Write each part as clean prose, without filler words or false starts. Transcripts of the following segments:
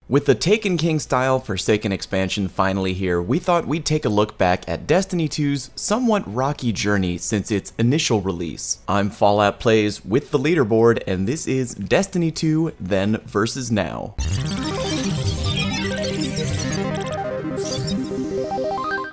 With the Taken King style Forsaken expansion finally here, we thought we'd take a look back at Destiny 2's somewhat rocky journey since its initial release. I'm Fallout Plays with the Leaderboard, and this is Destiny 2 Then vs. Now.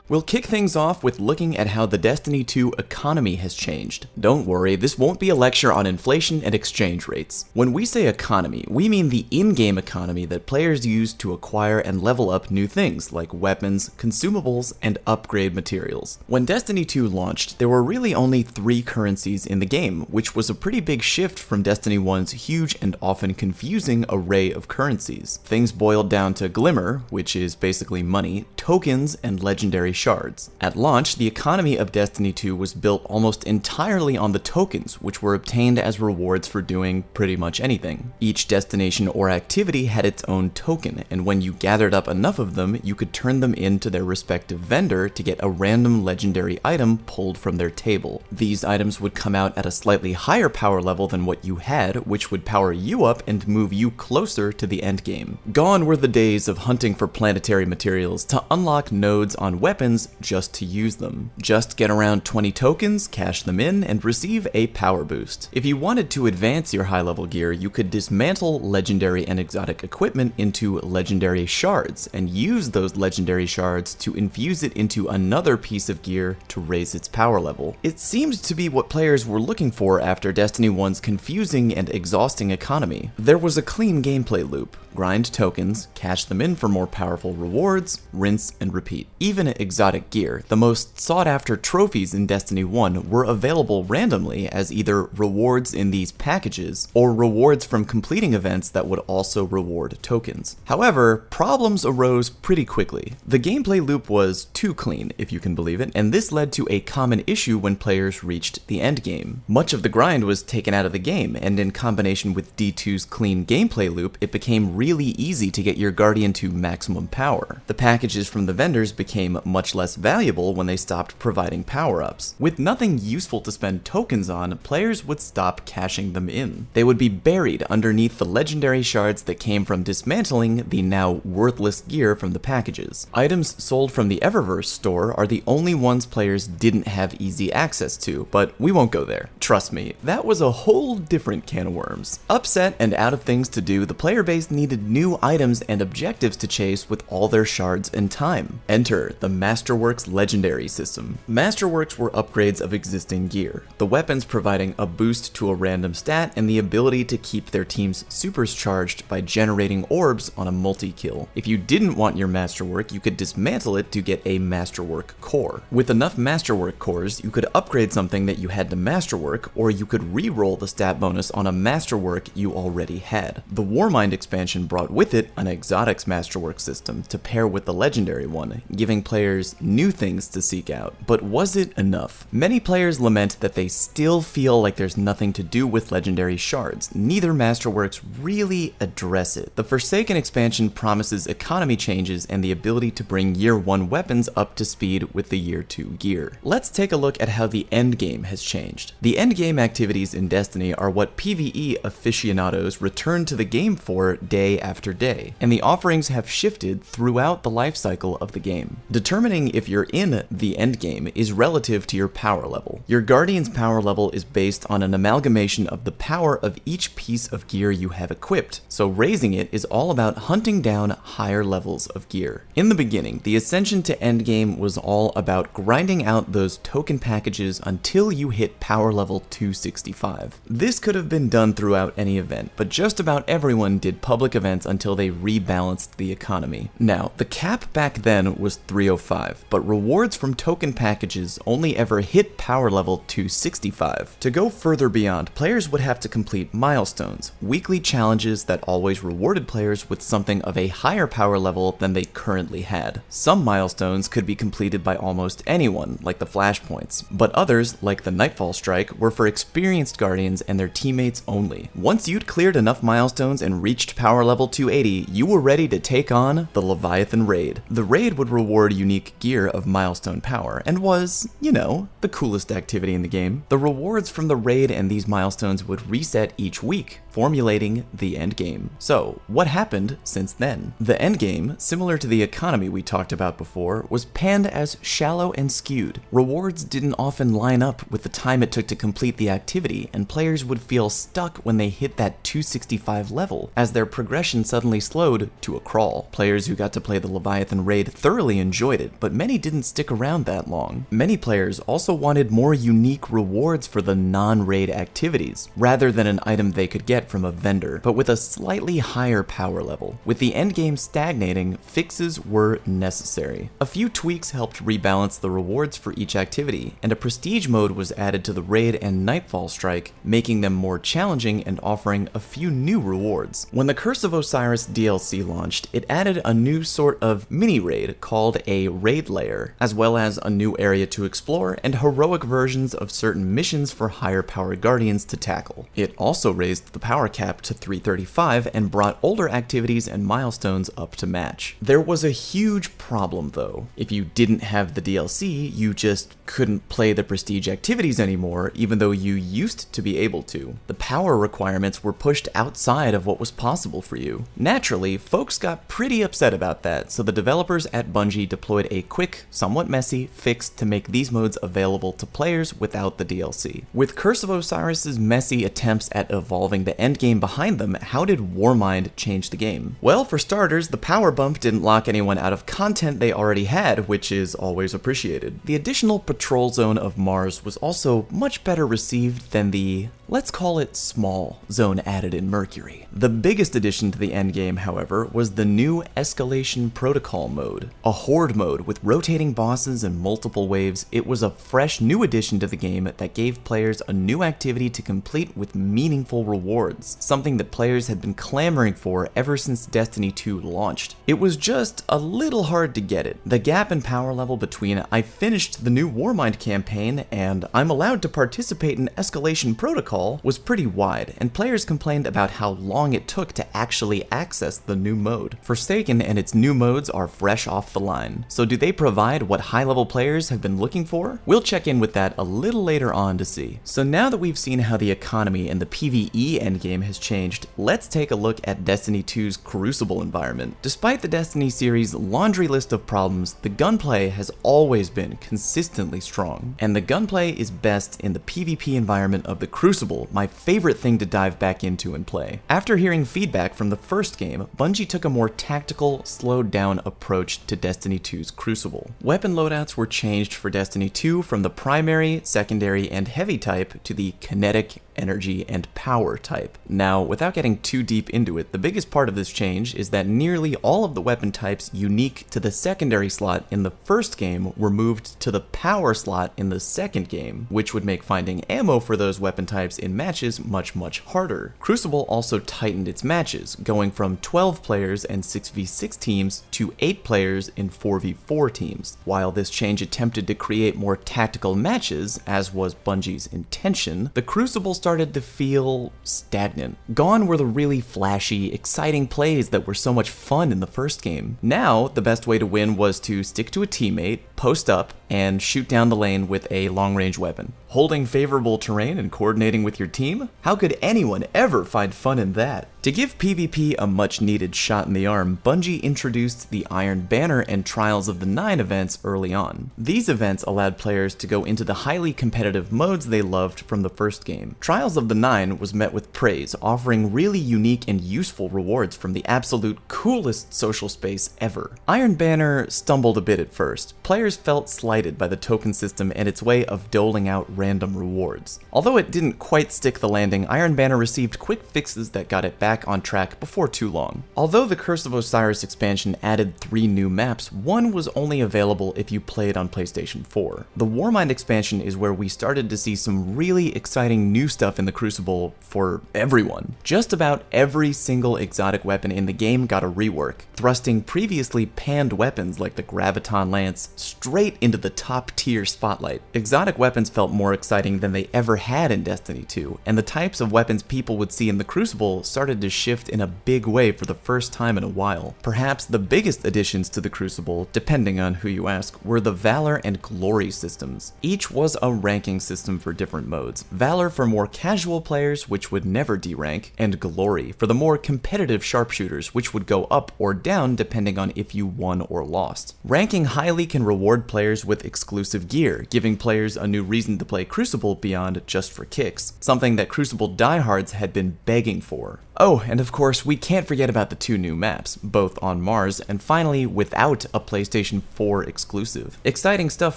We'll kick things off with looking at how the Destiny 2 economy has changed. Don't worry, this won't be a lecture on inflation and exchange rates. When we say economy, we mean the in-game economy that players use to acquire and level up new things like weapons, consumables, and upgrade materials. When Destiny 2 launched, there were really only 3 currencies in the game, which was a pretty big shift from Destiny 1's huge and often confusing array of currencies. Things boiled down to Glimmer, which is basically money, tokens, and legendary shards. At launch, the economy of Destiny 2 was built almost entirely on the tokens, which were obtained as rewards for doing pretty much anything. Each destination or activity had its own token, and when you gathered up enough of them, you could turn them into their respective vendor to get a random legendary item pulled from their table. These items would come out at a slightly higher power level than what you had, which would power you up and move you closer to the endgame. Gone were the days of hunting for planetary materials to unlock nodes on weapons just to use them. Just get around 20 tokens, cash them in, and receive a power boost. If you wanted to advance your high-level gear, you could dismantle legendary and exotic equipment into legendary shards, and use those legendary shards to infuse it into another piece of gear to raise its power level. It seemed to be what players were looking for after Destiny 1's confusing and exhausting economy. There was a clean gameplay loop. Grind tokens, cash them in for more powerful rewards, rinse and repeat. Even exotic gear, the most sought-after trophies in Destiny 1, were available randomly as either rewards in these packages, or rewards from completing events that would also reward tokens. However, problems arose pretty quickly. The gameplay loop was too clean, if you can believe it, and this led to a common issue when players reached the endgame. Much of the grind was taken out of the game, and in combination with D2's clean gameplay loop, it became really easy to get your Guardian to maximum power. The packages from the vendors became much less valuable when they stopped providing power-ups. With nothing useful to spend tokens on, players would stop cashing them in. They would be buried underneath the legendary shards that came from dismantling the now worthless gear from the packages. Items sold from the Eververse store are the only ones players didn't have easy access to, but we won't go there. Trust me, that was a whole different can of worms. Upset and out of things to do, the player base needed new items and objectives to chase with all their shards and time. Enter the Masterworks Legendary System. Masterworks were upgrades of existing gear, the weapons providing a boost to a random stat and the ability to keep their team's supers charged by generating orbs on a multi-kill. If you didn't want your Masterwork, you could dismantle it to get a Masterwork core. With enough Masterwork cores, you could upgrade something that you had to Masterwork, or you could re-roll the stat bonus on a Masterwork you already had. The Warmind expansion brought with it an Exotics Masterwork system to pair with the legendary one, giving players new things to seek out. But was it enough? Many players lament that they still feel like there's nothing to do with legendary shards. Neither Masterworks really address it. The Forsaken expansion promises economy changes and the ability to bring Year 1 weapons up to speed with the Year 2 gear. Let's take a look at how the endgame has changed. The endgame activities in Destiny are what PvE aficionados return to the game for day after day, and the offerings have shifted throughout the life cycle of the game. Determining if you're in the endgame is relative to your power level. Your Guardian's power level is based on an amalgamation of the power of each piece of gear you have equipped, so raising it is all about hunting down higher levels of gear. In the beginning, the ascension to endgame was all about grinding out those token packages until you hit power level 265. This could have been done throughout any event, but just about everyone did public events until they rebalanced the economy. Now, the cap back then was 305, but rewards from token packages only ever hit power level 265. To go further beyond, players would have to complete milestones, weekly challenges that always rewarded players with something of a higher power level than they currently had. Some milestones could be completed by almost anyone, like the flashpoints, but others, like the Nightfall Strike, were for experienced Guardians and their teammates only. Once you'd cleared enough milestones and reached power power level 280, you were ready to take on the Leviathan Raid. The raid would reward unique gear of milestone power, and was, you know, the coolest activity in the game. The rewards from the raid and these milestones would reset each week, formulating the endgame. So, what happened since then? The endgame, similar to the economy we talked about before, was panned as shallow and skewed. Rewards didn't often line up with the time it took to complete the activity, and players would feel stuck when they hit that 265 level, as their progression suddenly slowed to a crawl. Players who got to play the Leviathan Raid thoroughly enjoyed it, but many didn't stick around that long. Many players also wanted more unique rewards for the non-raid activities, rather than an item they could get from a vendor, but with a slightly higher power level. With the endgame stagnating, fixes were necessary. A few tweaks helped rebalance the rewards for each activity, and a prestige mode was added to the raid and Nightfall Strike, making them more challenging and offering a few new rewards. When the Curse of Osiris DLC launched, it added a new sort of mini-raid called a raid layer, as well as a new area to explore and heroic versions of certain missions for higher powered guardians to tackle. It also raised the power cap to 335 and brought older activities and milestones up to match. There was a huge problem though. If you didn't have the DLC, you just couldn't play the prestige activities anymore, even though you used to be able to. The power requirements were pushed outside of what was possible for you. Naturally, folks got pretty upset about that, so the developers at Bungie deployed a quick, somewhat messy fix to make these modes available to players without the DLC. With Curse of Osiris's messy attempts at evolving the endgame behind them, how did Warmind change the game? Well, for starters, the power bump didn't lock anyone out of content they already had, which is always appreciated. The additional patrol zone of Mars was also much better received than the, let's call it, small zone added in Mercury. The biggest addition to the endgame, however, was the new Escalation Protocol mode. A horde mode with rotating bosses and multiple waves, it was a fresh new addition to the game that gave players a new activity to complete with meaningful rewards, something that players had been clamoring for ever since Destiny 2 launched. It was just a little hard to get it. The gap in power level between I finished the new Warmind campaign and I'm allowed to participate in Escalation Protocol was pretty wide, and players complained about how long it took to actually access the new mode. Forsaken and its new modes are fresh off the line. So do they provide what high-level players have been looking for? We'll check in with that a little later on to see. So now that we've seen how the economy and the PvE endgame has changed, let's take a look at Destiny 2's Crucible environment. Despite the Destiny series' laundry list of problems, the gunplay has always been consistently strong. And the gunplay is best in the PvP environment of the Crucible, my favorite thing to dive back into and play. After hearing feedback from the first game, Bungie took a more tactical, slowed down approach to Destiny 2's Crucible. Weapon loadouts were changed for Destiny 2 from the primary, secondary, and heavy type to the kinetic, energy, and power type. Now, without getting too deep into it, the biggest part of this change is that nearly all of the weapon types unique to the secondary slot in the first game were moved to the power slot in the second game, which would make finding ammo for those weapon types in matches much harder. Crucible also tightened its matches, going from 12 players and 6v6 teams to 8 players in 4v4 teams. While this change attempted to create more tactical matches, as was Bungie's intention, the Crucible started to feel stagnant. Gone were the really flashy, exciting plays that were so much fun in the first game. Now, the best way to win was to stick to a teammate, post up, and shoot down the lane with a long-range weapon. Holding favorable terrain and coordinating with your team? How could anyone ever find fun in that? To give PvP a much-needed shot in the arm, Bungie introduced the Iron Banner and Trials of the Nine events early on. These events allowed players to go into the highly competitive modes they loved from the first game. Trials of the Nine was met with praise, offering really unique and useful rewards from the absolute coolest social space ever. Iron Banner stumbled a bit at first. Players felt slighted by the token system and its way of doling out random rewards. Although it didn't quite stick the landing, Iron Banner received quick fixes that got it back on track before too long. Although the Curse of Osiris expansion added 3 new maps, one was only available if you played on PlayStation 4. The Warmind expansion is where we started to see some really exciting new stuff in the Crucible for everyone. Just about every single exotic weapon in the game got a rework, thrusting previously panned weapons like the Graviton Lance straight into the top tier spotlight. Exotic weapons felt more exciting than they ever had in Destiny 2, and the types of weapons people would see in the Crucible started to to shift in a big way for the first time in a while. Perhaps the biggest additions to the Crucible, depending on who you ask, were the Valor and Glory systems. Each was a ranking system for different modes. Valor for more casual players, which would never derank, and Glory for the more competitive sharpshooters, which would go up or down depending on if you won or lost. Ranking highly can reward players with exclusive gear, giving players a new reason to play Crucible beyond just for kicks, something that Crucible diehards had been begging for. Oh, and of course, we can't forget about the 2 new maps, both on Mars and finally without a PlayStation 4 exclusive. Exciting stuff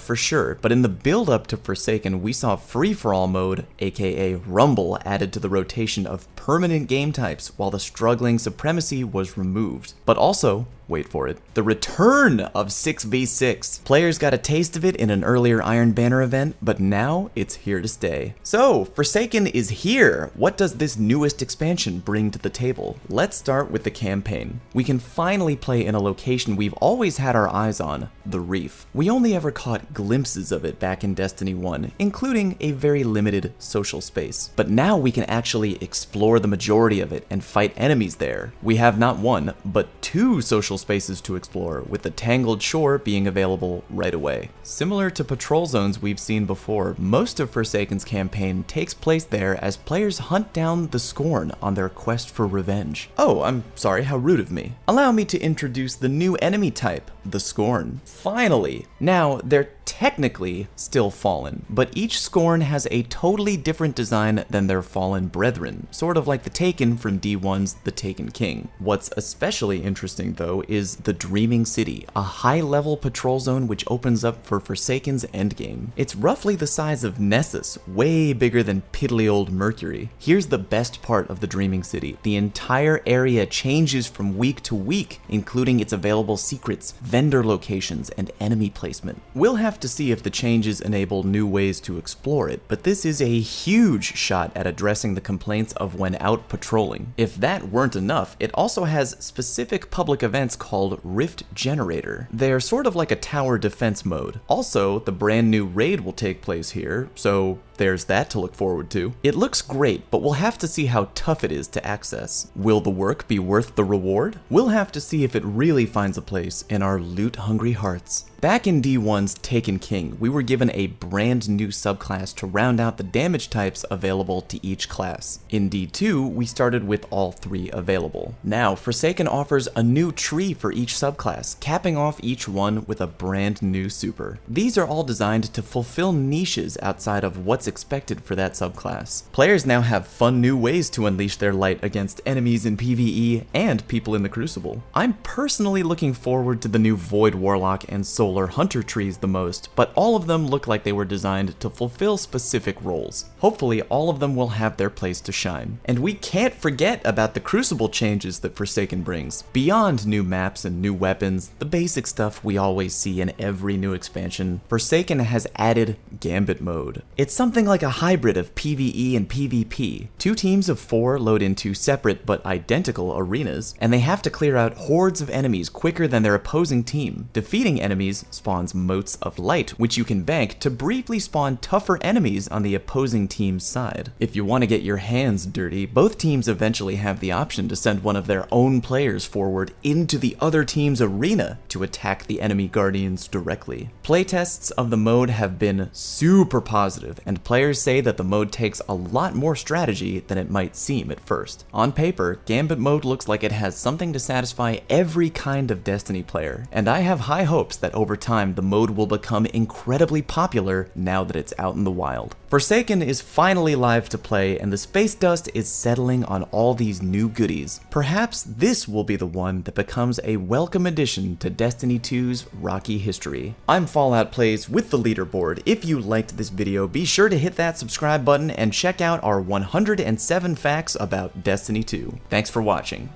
for sure, but in the build-up to Forsaken, we saw free-for-all mode, aka Rumble, added to the rotation of permanent game types, while the struggling Supremacy was removed. But also, wait for it, the return of 6v6. Players got a taste of it in an earlier Iron Banner event, but now it's here to stay. So, Forsaken is here. What does this newest expansion bring to the table? Let's start with the campaign. We can finally play in a location we've always had our eyes on, the Reef. We only ever caught glimpses of it back in Destiny 1, including a very limited social space. But now we can actually explore the majority of it and fight enemies there. We have not 1, but 2 social spaces to explore, with the Tangled Shore being available right away. Similar to patrol zones we've seen before, most of Forsaken's campaign takes place there as players hunt down the Scorn on their quest for revenge. Oh, I'm sorry, how rude of me. Allow me to introduce the new enemy type, the Scorn. Finally! Now, they're technically still fallen, but each Scorn has a totally different design than their fallen brethren, sort of like the Taken from D1's The Taken King. What's especially interesting though is the Dreaming City, a high-level patrol zone which opens up for Forsaken's endgame. It's roughly the size of Nessus, way bigger than piddly old Mercury. Here's the best part of the Dreaming City. The entire area changes from week to week, including its available secrets, vendor locations, and enemy placement. We'll have to see if the changes enable new ways to explore it, but this is a huge shot at addressing the complaints of when out patrolling. If that weren't enough, it also has specific public events called Rift Generator. They're sort of like a tower defense mode. Also, the brand new raid will take place here, so there's that to look forward to. It looks great, but we'll have to see how tough it is to access. Will the work be worth the reward? We'll have to see if it really finds a place in our loot-hungry hearts. Back in D1's Taken King, we were given a brand new subclass to round out the damage types available to each class. In D2, we started with all 3 available. Now, Forsaken offers a new tree for each subclass, capping off each one with a brand new super. These are all designed to fulfill niches outside of what's expected for that subclass. Players now have fun new ways to unleash their light against enemies in PvE and people in the Crucible. I'm personally looking forward to the new Void Warlock and Solar Hunter trees the most, but all of them look like they were designed to fulfill specific roles. Hopefully all of them will have their place to shine. And we can't forget about the Crucible changes that Forsaken brings. Beyond new maps and new weapons, the basic stuff we always see in every new expansion, Forsaken has added Gambit Mode. It's something like a hybrid of PvE and PvP. 2 teams of 4 load into separate but identical arenas, and they have to clear out hordes of enemies quicker than their opposing team. Defeating enemies spawns motes of light, which you can bank to briefly spawn tougher enemies on the opposing team's side. If you want to get your hands dirty, both teams eventually have the option to send one of their own players forward into the other team's arena to attack the enemy guardians directly. Playtests of the mode have been super positive, and players say that the mode takes a lot more strategy than it might seem at first. On paper, Gambit Mode looks like it has something to satisfy every kind of Destiny player, and I have high hopes that over time the mode will become incredibly popular now that it's out in the wild. Forsaken is finally live to play, and the space dust is settling on all these new goodies. Perhaps this will be the one that becomes a welcome addition to Destiny 2's rocky history. I'm Fallout Plays with the Leaderboard. If you liked this video, be sure to hit that subscribe button and check out our 107 facts about Destiny 2. Thanks for watching.